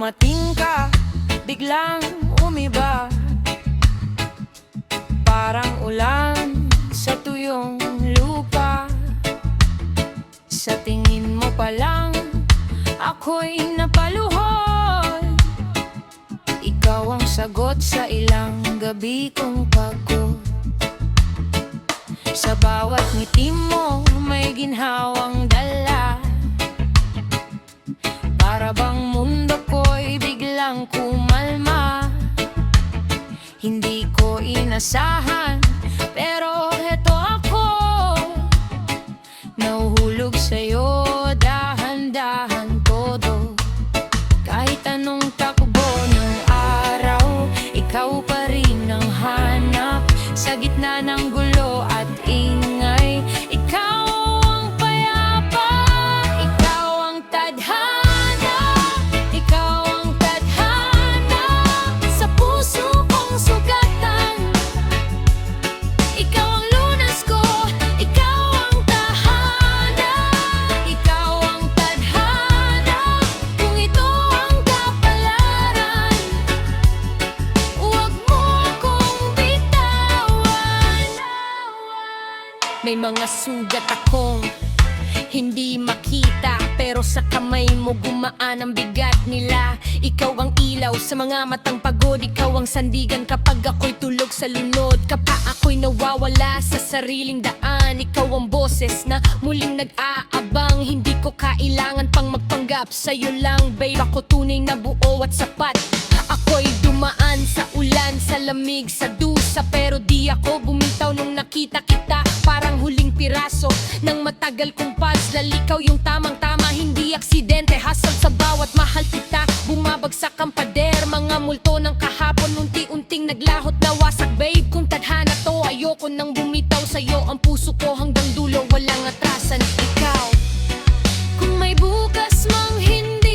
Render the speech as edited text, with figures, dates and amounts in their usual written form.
dumating ka, biglang umiba, parang ulan sa tuyong lupa. Sa tingin mo pa lang, ako'y napaluhod. Ikaw ang sagot sa ilang gabi kong pagod. Sa bawat ngiti mo, may ginhawang dala. Para bang mundo ko'y biglang kumalma. Hindi ko inasahan, pero heto ako, nahuhulog sa'yo, dahan-dahan todo. Kahit anong takbo ng araw, ikaw pa rin ang hanap. Sa gitna ng gulo at ingay, ikaw ang payapa. Ikaw ang tadhana, ikaw ang tadhana sa puso kong sugatan. Ikaw ang lunas ko, ikaw ang tahana. Ikaw ang tadhana, kung ito ang kapalaran, huwag mo akong bitawan. May mga sugat akong hindi makita, pero sa kamay mo gumaan ang bigat nila. Ikaw ang ilaw sa mga matang pagod. Ikaw ang sandigan kapag ako'y tulog sa lunod. Kapag ako'y nawawala sa sariling daan, ikaw ang boses na muling nag-aabang. Hindi ko kailangan pang magpanggap, sa'yo lang babe ako tunay na buo at sapat. Ako'y dumaan sa ulan, sa lamig, sa dusa, pero di ako bumitaw nung nakita kita. Parang huling piraso ng matagal kong puzzle. Ikaw yung tamang-tama, hindi aksidente. Hasal sa bawat mahal kita, bumabagsak ang pader. Mga multo ng kahapon, unti-unting naglahot na wasak. Babe, kung tadhana to, ayoko nang bumitaw sa'yo. Ang puso ko hanggang dulo, walang atrasan. Ikaw, kung may bukas mang hindi